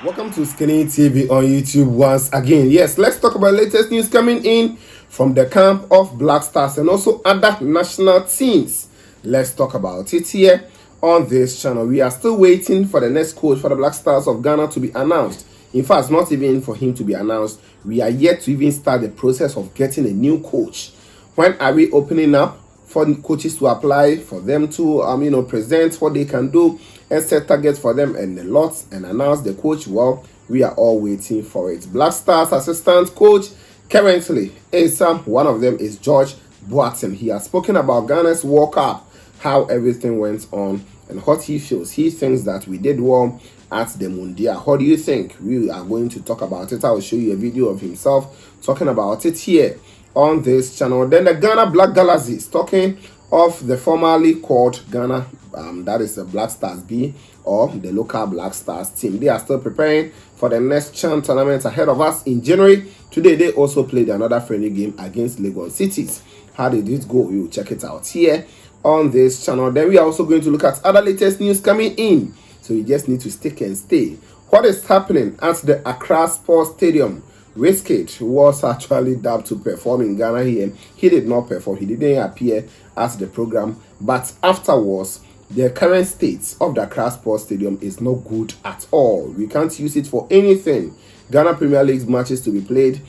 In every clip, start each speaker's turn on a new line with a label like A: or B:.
A: Welcome to Skinny TV on YouTube once again. Yes, let's talk about latest news coming in from the camp of Black Stars and also other national teams. Let's talk about it here on this channel. We are still waiting for the next coach for the Black Stars of Ghana to be announced. In fact, not even for him to be announced. We are yet to even start the process of getting a new coach. When are we opening up for coaches to apply, for them to present what they can do and set targets for them and the lots and announce the coach? Well, we are all waiting for it. Black Stars assistant coach currently is one of them is George Boateng. He has spoken about Ghana's World Cup, how everything went on and what he feels. He thinks that we did well at the Mundial. What do you think? We are going to talk about it. I will show you a video of himself talking about it here on this channel. Then the Ghana Black Galaxies, talking of the formerly called Ghana, that is the Black Stars B, or the local Black Stars team. They are still preparing for the next CHAN tournament ahead of us in January. Today they also played another friendly game against Legon cities. How did it go? You check it out here on this channel. Then we are also going to look at other latest news coming in, so you just need to stick and stay. What is happening at the Accra Sports Stadium? Wizkid was actually dubbed to perform in Ghana here. He did not perform. He didn't appear at the program. But afterwards, the current state of the Accra Sports Stadium is not good at all. We can't use it for anything. Ghana Premier League matches to be played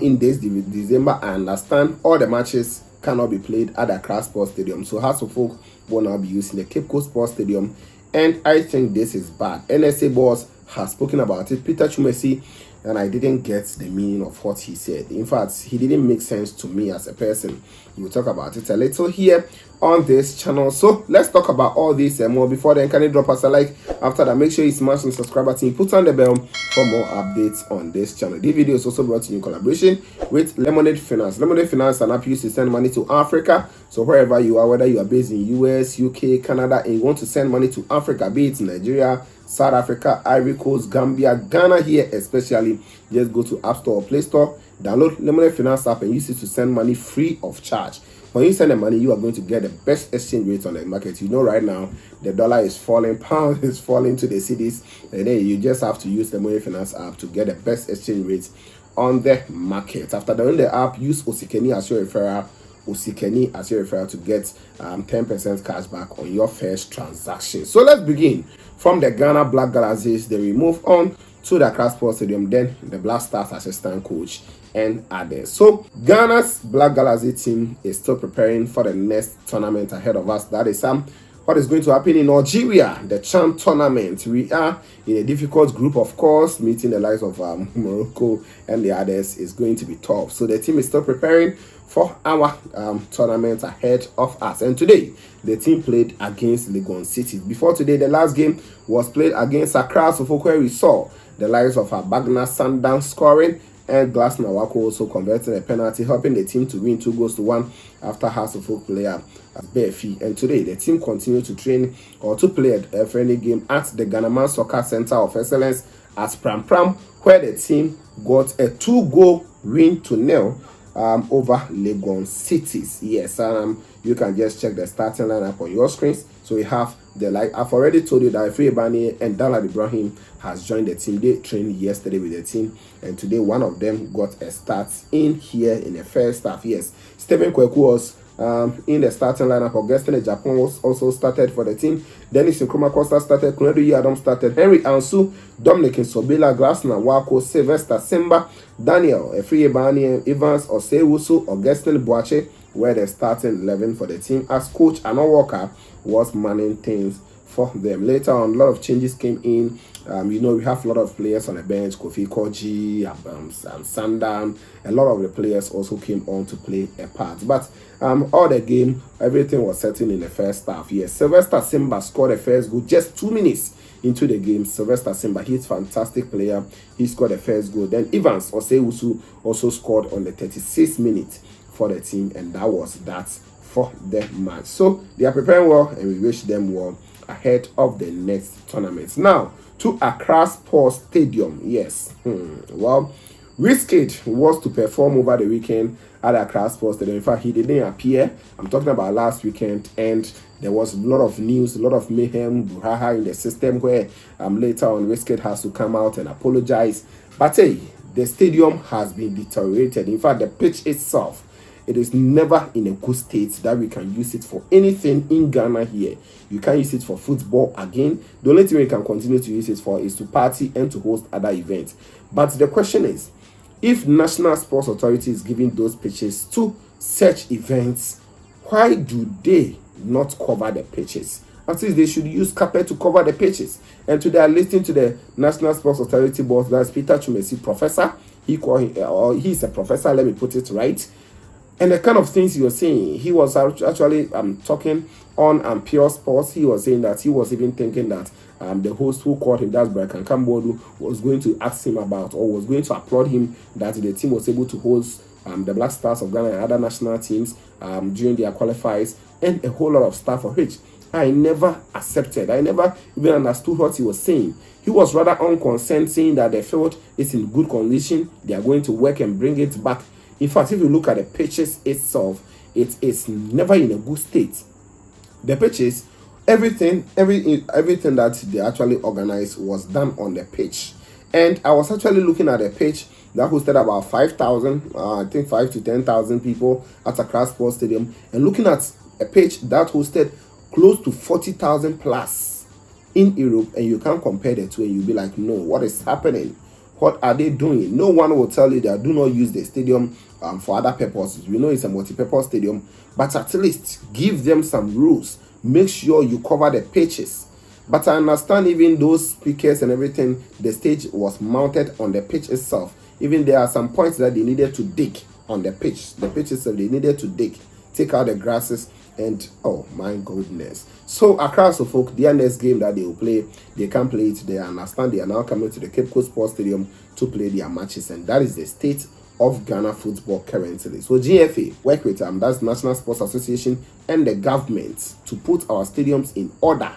A: in this December. I understand all the matches cannot be played at the Accra Sports Stadium. So House of Folk will now be using the Cape Coast Sports Stadium. And I think this is bad. NSA boss has spoken about it. Peter Chumesi, and I didn't get the meaning of what he said. In fact, he didn't make sense to me as a person. We'll talk about it a little here on this channel. So let's talk about all this and more. Before then, can you drop us a like? After that, make sure you smash the subscribe button, put on the bell for more updates on this channel. This video is also brought to you in collaboration with Lemonade Finance. Lemonade Finance is an app used to send money to Africa. So wherever you are, whether you are based in US, UK, Canada, and you want to send money to Africa, be it Nigeria, South Africa, Ivory Coast, Gambia, Ghana here especially, just go to App Store or Play Store, download Lemonade Finance app and use it to send money free of charge. When you send the money, you are going to get the best exchange rate on the market. You know right now, the dollar is falling, pound is falling to the cities, and then you just have to use the Lemonade Finance app to get the best exchange rate on the market. After downloading the app, use Osikeni as your referral. Osikeni as your referral to get 10% cash back on your first transaction. So let's begin from the Ghana Black Galaxies. They will move on to the Accra Sports Stadium, then the Black Stars assistant coach and others. So Ghana's Black Galaxy team is still preparing for the next tournament ahead of us. That is what is going to happen in Algeria, the CHAN tournament. We are in a difficult group, of course. Meeting the likes of Morocco and the others is going to be tough. So the team is still preparing for our tournament ahead of us. And today, the team played against Legon City. Before today, the last game was played against Accra, so where we saw the likes of Bagna Sandan scoring, and Glass Nawako also converting a penalty, helping the team to win 2-1 after House of Folk player Befi. And today, the team continued to train or to play a friendly game at the Ghanaman Soccer Center of Excellence at Pram Pram, where the team got a 2-goal win to nil over Legon cities. Yes, you can just check the starting lineup on your screens. So we have I've already told you that Free Bani and Dalal Ibrahim has joined the team. They trained yesterday with the team, and today one of them got a start in here in the first half. Yes, Stephen Kweku was in the starting lineup. Augustine Japan was also started for the team. Dennis Nkrumah Costa started. Kunedu Adam started. Henry Ansu, Dominic Sobela, Glasner Wako, Sylvester Simba, Daniel Efriebani, Evans Osewusu, Augustine Boache were the starting 11 for the team, as coach Anna Walker was manning things for them. Later on, a lot of changes came in. We have a lot of players on the bench. Kofi Koji, Sandam. A lot of the players also came on to play a part. But all the game, everything was settled in the first half. Yes, Sylvester Simba scored the first goal just 2 minutes into the game. Sylvester Simba, he's a fantastic player. He scored the first goal. Then Evans Osewusu also scored on the 36th minute for the team, and that was that for the match. So they are preparing well, and we wish them well ahead of the next tournament. Now to Accra Sports Stadium. Yes, well, Wizkid was to perform over the weekend at Accra Sports Stadium. In fact, he didn't appear. I'm talking about last weekend, and there was a lot of news, a lot of mayhem, brouhaha in the system where later on Wizkid has to come out and apologize. But hey, the stadium has been deteriorated. In fact, the pitch itself, it is never in a good state that we can use it for anything in Ghana here. You can't use it for football again. The only thing we can continue to use it for is to party and to host other events. But the question is, if National Sports Authority is giving those pitches to such events, why do they not cover the pitches? At least they should use carpet to cover the pitches. And today I listened to the National Sports Authority boss, that's Peter Chumesi, professor. He's a professor, let me put it right. And the kind of things he was saying, he was actually talking on Pure Sports. He was saying that he was even thinking that the host who called him, that's Brakan Kambodu, was going to ask him about, or was going to applaud him that the team was able to host the Black Stars of Ghana and other national teams during their qualifiers, and a whole lot of stuff for which I never accepted. I never even understood what he was saying. He was rather unconcerned, saying that the field is in good condition. They are going to work and bring it back. In fact, if you look at the pitches itself, it is never in a good state. The pitches, everything that they actually organized was done on the pitch. And I was actually looking at a pitch that hosted about 5,000, I think 5 to 10,000 people at Accra Sports Stadium, and looking at a pitch that hosted close to 40,000 plus in Europe, and you can't compare the two, and you'll be like, no, what is happening? What are they doing? No one will tell you that do not use the stadium for other purposes. We know it's a multi-purpose stadium, but at least give them some rules. Make sure you cover the pitches. But I understand even those speakers and everything, the stage was mounted on the pitch itself. Even there are some points that they needed to dig on the pitch. The pitch itself, they needed to dig, take out the grasses, and oh my goodness. So Accra folk, their next game that they will play, they can't play it. They understand they are now coming to the Cape Coast Sports Stadium to play their matches, and that is the state of Ghana football currently. So GFA work with that's National Sports Association and the government to put our stadiums in order.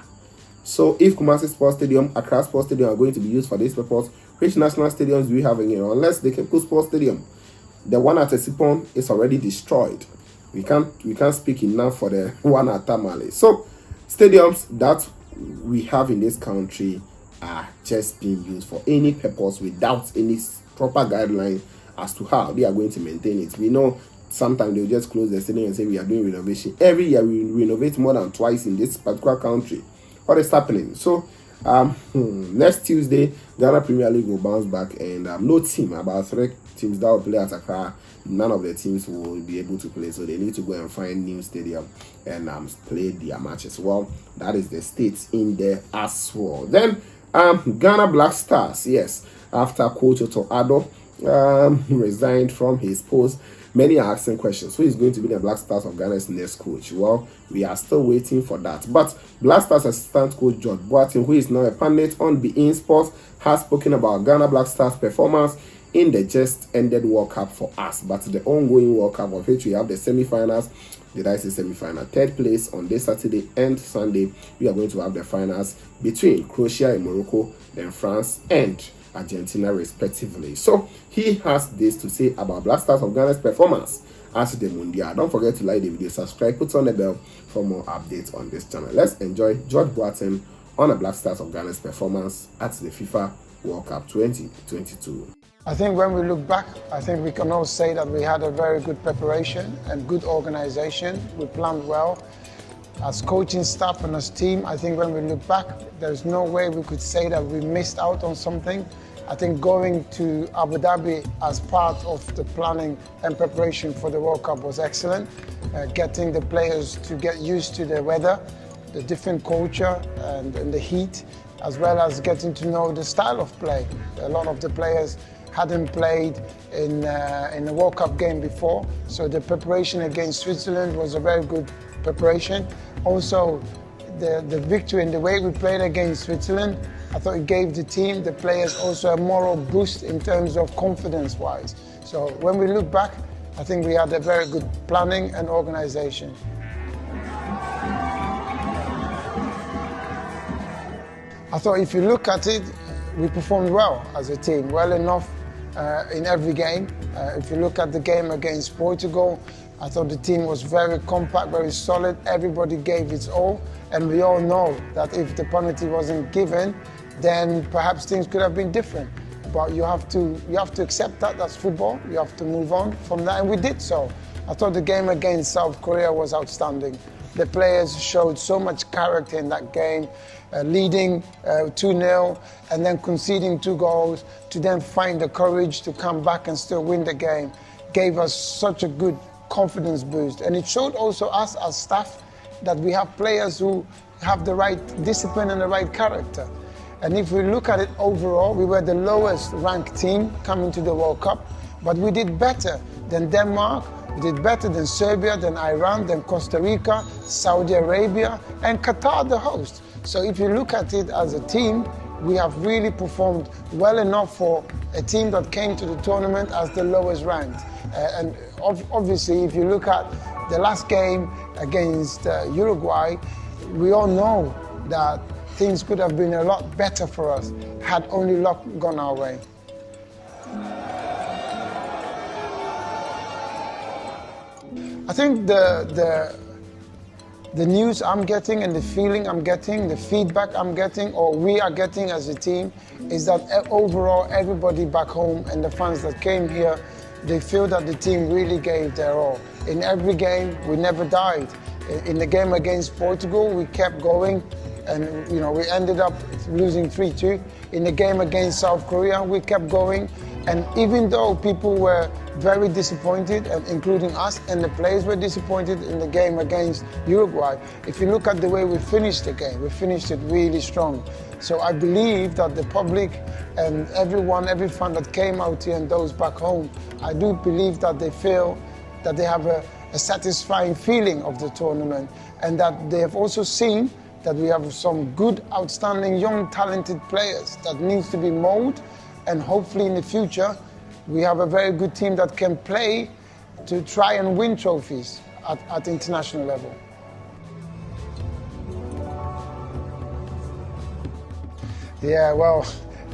A: So if Kumasi Sports Stadium, Accra Sports Stadium are going to be used for this purpose, which national stadiums do we have in here? Unless the Cape Coast Sports Stadium, the one at Esipon is already destroyed. We can't speak enough for the one at Tamale. So stadiums that we have in this country are just being used for any purpose without any proper guideline as to how they are going to maintain it. We know sometimes they'll just close the stadium and say we are doing renovation. Every year we renovate more than twice in this particular country. What is happening? So next Tuesday, Ghana Premier League will bounce back, and no team, about 3 teams that will play at Accra, none of the teams will be able to play, so they need to go and find new stadium and play their matches. Well, that is the state in there as well. Then Ghana Black Stars, yes, after coach Otto Addo resigned from his post, many are asking questions. Who is going to be the Black Stars of Ghana's next coach? Well, we are still waiting for that. But Black Stars assistant coach George Boateng, who is now a pundit on beIN Sports, has spoken about Ghana Black Stars performance in the just ended World Cup for us, but the ongoing World Cup, of which we have the semi-finals. Did I say semi-final? Third place on this Saturday and Sunday. We are going to have the finals between Croatia and Morocco, then France and Argentina respectively. So he has this to say about Black Stars of Ghana's performance at the Mundial. Don't forget to like the video, subscribe, put on the bell for more updates on this channel. Let's enjoy George Boateng on the Black Stars of Ghana's performance at the FIFA World Cup 2022.
B: I think when we look back, I think we can all say that we had a very good preparation and good organization. We planned well. As coaching staff and as team, I think when we look back, there's no way we could say that we missed out on something. I think going to Abu Dhabi as part of the planning and preparation for the World Cup was excellent. Getting the players to get used to the weather, the different culture and the heat, as well as getting to know the style of play. A lot of the players hadn't played in a World Cup game before, so the preparation against Switzerland was a very good preparation. Also, the victory and the way we played against Switzerland, I thought it gave the team, the players also a moral boost in terms of confidence-wise. So when we look back, I think we had a very good planning and organization. I thought if you look at it, we performed well as a team, well enough in every game. If you look at the game against Portugal, I thought the team was very compact, very solid. Everybody gave its all, and we all know that if the penalty wasn't given, then perhaps things could have been different. But you have to accept that. That's football. You have to move on from that, and we did so. I thought the game against South Korea was outstanding. The players showed so much character in that game, leading 2-0 and then conceding 2 goals to then find the courage to come back and still win the game. Gave us such a good confidence boost. And it showed also us as staff that we have players who have the right discipline and the right character. And if we look at it overall, we were the lowest ranked team coming to the World Cup, but we did better than Denmark, we did better than Serbia, than Iran, than Costa Rica, Saudi Arabia, and Qatar, the host. So if you look at it as a team, we have really performed well enough for a team that came to the tournament as the lowest ranked. And obviously, if you look at the last game against Uruguay, we all know that things could have been a lot better for us had only luck gone our way. I think the news I'm getting and the feeling I'm getting, the feedback I'm getting, or we are getting as a team, is that overall everybody back home and the fans that came here, they feel that the team really gave their all. In every game, we never died. In the game against Portugal, we kept going, and we ended up losing 3-2. In the game against South Korea, we kept going, and even though people were very disappointed, and including us, and the players were disappointed in the game against Uruguay, if you look at the way we finished the game, we finished it really strong. So I believe that the public and everyone, every fan that came out here and those back home, I do believe that they feel that they have a satisfying feeling of the tournament, and that they have also seen that we have some good, outstanding, young, talented players that needs to be molded, and hopefully in the future we have a very good team that can play to try and win trophies at international level. Yeah, well,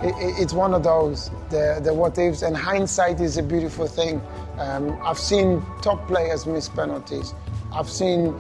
B: it's one of those, the what ifs, and hindsight is a beautiful thing. I've seen top players miss penalties. I've seen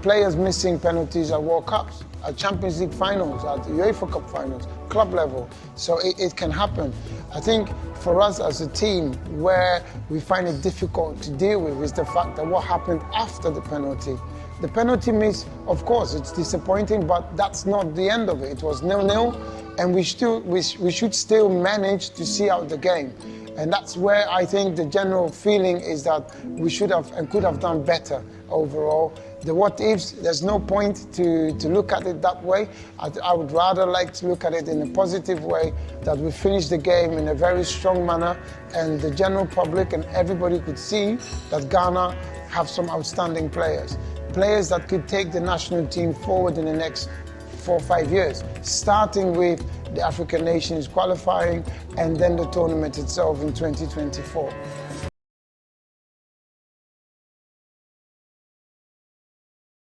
B: players missing penalties at World Cups, at Champions League finals, at UEFA Cup finals, club level. So it can happen. I think for us as a team, where we find it difficult to deal with is the fact that what happened after the penalty. The penalty miss, of course, it's disappointing, but that's not the end of it. It was 0-0, and we should still manage to see out the game. And that's where I think the general feeling is that we should have and could have done better overall. The what ifs, there's no point to look at it that way. I would rather like to look at it in a positive way, that we finished the game in a very strong manner, and the general public and everybody could see that Ghana have some outstanding players. Players that could take the national team forward in the next 4 or 5 years, starting with the African nations qualifying and then the tournament itself in 2024.